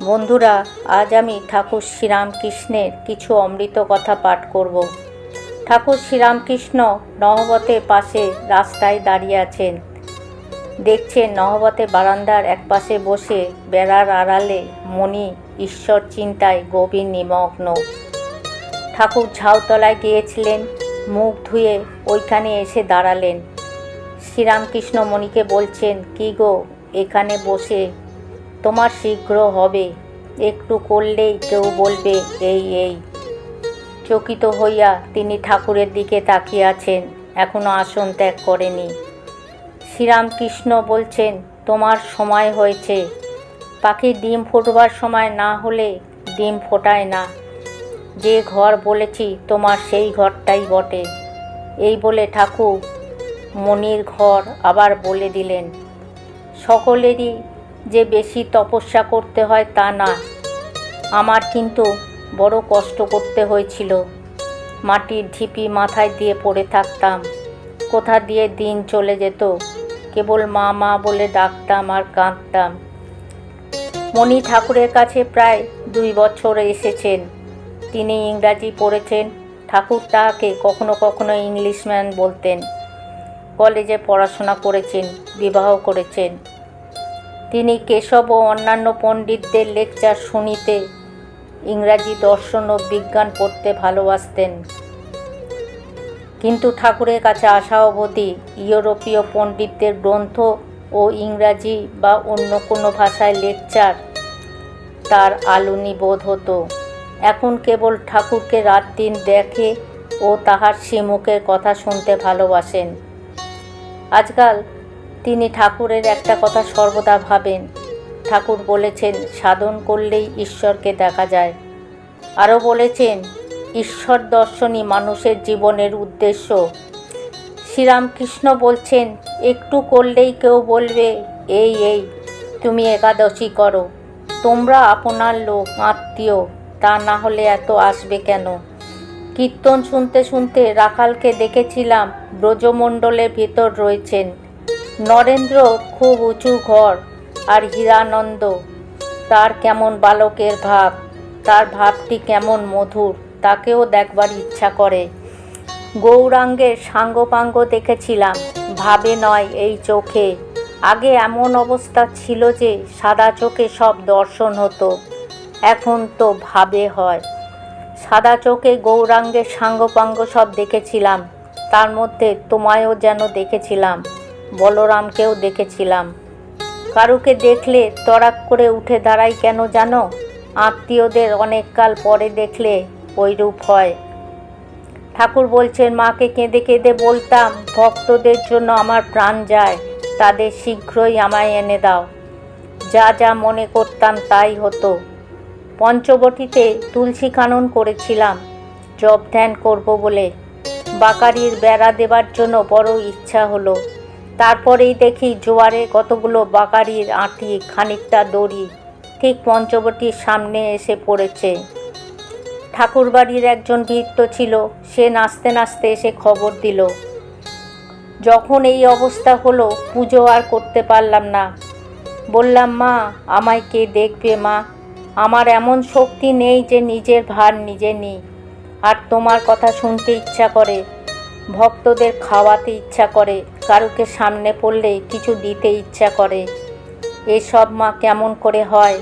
বন্ধুরা, আজ আমি ঠাকুর শ্রীরামকৃষ্ণের কিছু অমৃত কথা পাঠ করব। ঠাকুর শ্রীরামকৃষ্ণ নহবতের পাশে রাস্তায় দাঁড়িয়ে আছেন। দেখছেন নহবতের বারান্দার একপাশে বসে বেড়ার আড়ালে মণি ঈশ্বর চিন্তায় গভীর নিমগ্ন। ঠাকুর ঝাউতলায় গিয়েছিলেন, মুখ ধুয়ে ওইখানে এসে দাঁড়ালেন। শ্রীরামকৃষ্ণ মণিকে বলছেন, কি গো, এখানে বসে তোমার শীঘ্র হবে, একটু করলেই কেউ বলবে এই এই। চকিত হইয়া তিনি ঠাকুরের দিকে তাকিয়ে আছেন, এখনো আসন ত্যাগ করেনি। শ্রীরামকৃষ্ণ বলছেন, তোমার সময় হয়েছে। পাখির ডিম ফোটবার সময় না হলে ডিম ফোটায় না। যে ঘর বলেছি তোমার সেই ঘরটাই বটে। এই বলে ঠাকুর মণির ঘর আবার বলে দিলেন। সকলেরই যে বেশি তপস্যা করতে হয় তা না, আমার কিন্তু বড় কষ্ট করতে হয়েছিল। মাটির ঢিপি মাথায় দিয়ে পড়ে থাকতাম, কোথা দিয়ে দিন চলে যেত, কেবল মা মা বলে ডাকতাম আর কাঁদতাম। মণি ঠাকুরের কাছে প্রায় 2 বছর এসেছেন। তিনি ইংরাজি পড়েছেন। ঠাকুর তাকে কখনো কখনো ইংলিশম্যান বলতেন। কলেজে পড়াশোনা করেছেন, বিবাহ করেছেন। তিনি কেশব ও অন্যান্য পণ্ডিতদের লেকচার শুনিতে, ইংরাজি দর্শন ও বিজ্ঞান পড়তে ভালোবাসতেন। কিন্তু ঠাকুরের কাছে আসা অবধি ইউরোপীয় পণ্ডিতদের গ্রন্থ ও ইংরাজি বা অন্য কোনো ভাষায় লেকচার তার আলুনি বোধ হতো। এখন কেবল ঠাকুরকে রাত দিন দেখে ও তাহার শ্রীমুখের কথা শুনতে ভালোবাসেন। আজকাল তিনি ঠাকুরের একটা কথা সর্বদা ভাবেন। ঠাকুর বলেছেন, সাধন করলেই ঈশ্বরকে দেখা যায়। আরও বলেছেন, ঈশ্বর দর্শনই মানুষের জীবনের উদ্দেশ্য। শ্রীরামকৃষ্ণ বলছেন, একটু করলেই কেউ বলবে এই এই, তুমি একাদশী করো। তোমরা আপনার লোক, আত্মীয়, তা না হলে এত আসবে কেন? কীর্তন শুনতে শুনতে রাখালকে দেখেছিলাম ব্রজমণ্ডলের ভিতর রয়েছেন। নরেন্দ্র খুব উঁচু ঘর, আর হীরানন্দ, তার কেমন বালকের ভাব, তার ভাবটি কেমন মধুর, তাকেও দেখবার ইচ্ছা করে। গৌরাঙ্গের সাঙ্গপাঙ্গ দেখেছিলাম, ভাবে নয়, এই চোখে। আগে এমন অবস্থা ছিল যে সাদা চোখে সব দর্শন হতো, এখন তো ভাবে হয়। সাদা চোখে গৌরাঙ্গের সাঙ্গপাঙ্গ সব দেখেছিলাম। তার মধ্যে তোমায়ও যেন দেখেছিলাম, বলরামকেও দেখেছিলাম। কারুকে দেখলে তড়াক করে উঠে দাঁড়াই কেন জানো? আত্মীয়দের অনেককাল পরে দেখলে ওইরূপ হয়। ঠাকুর বলছেন, মাকে কেঁদে কেঁদে বলতাম, ভক্তদের জন্য আমার প্রাণ যায়, তাদের শীঘ্রই আমায় এনে দাও। যা যা মনে করতাম তাই হতো। পঞ্চবটিতে তুলসী কানন করেছিলাম, জপ ধ্যান করব বলে। বাকারির বেড়া দেবার জন্য বড় ইচ্ছা হলো। তারপরেই দেখি জোয়ারে কতগুলো বাকারির আঁটি, খানিকটা দড়ি ঠিক পঞ্চবটির সামনে এসে পড়েছে। ঠাকুরবাড়ির একজন ভৃত্য ছিল, সে নাচতে নাচতে এসে খবর দিল। যখন এই অবস্থা হলো, পুজো আর করতে পারলাম না। বললাম, মা, আমায় কে দেখবে মা? আমার এমন শক্তি নেই যে নিজের ভার নিজে নিই। আর তোমার কথা শুনতে ইচ্ছা করে, ভক্তদের খাওয়াতে ইচ্ছা করে, কারুকে সামনে পড়লে কিছু দিতে ইচ্ছা করে। এসব মা কেমন করে হয়?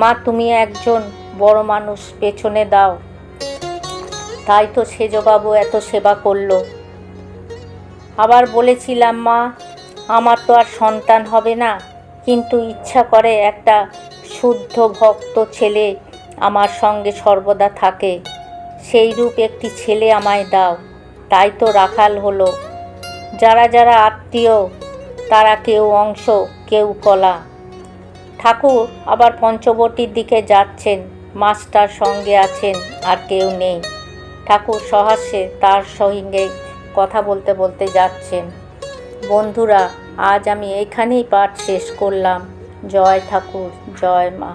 মা, তুমি একজন বড় মানুষ, পেছনে দাও। তাই তো সেজবাবু এত সেবা করলো। আবার বলেছিলাম, মা, আমার তো আর সন্তান হবে না, কিন্তু ইচ্ছা করে একটা শুদ্ধ ভক্ত ছেলে আমার সঙ্গে সর্বদা থাকে। সেইরূপ একটি ছেলে আমায় দাও। তাই তো রাখাল হলো। যারা যারা আত্মীয়, তারা কেউ অংশ, কেউ কলা। ঠাকুর আবার পঞ্চবটির দিকে যাচ্ছেন, মাস্টার সঙ্গে আছেন, আর কেউ নেই। ঠাকুর সহাস্যে তার সঙ্গে কথা বলতে বলতে যাচ্ছেন। বন্ধুরা, আজ আমি এইখানেই পাঠ শেষ করলাম। জয় ঠাকুর, জয় মা।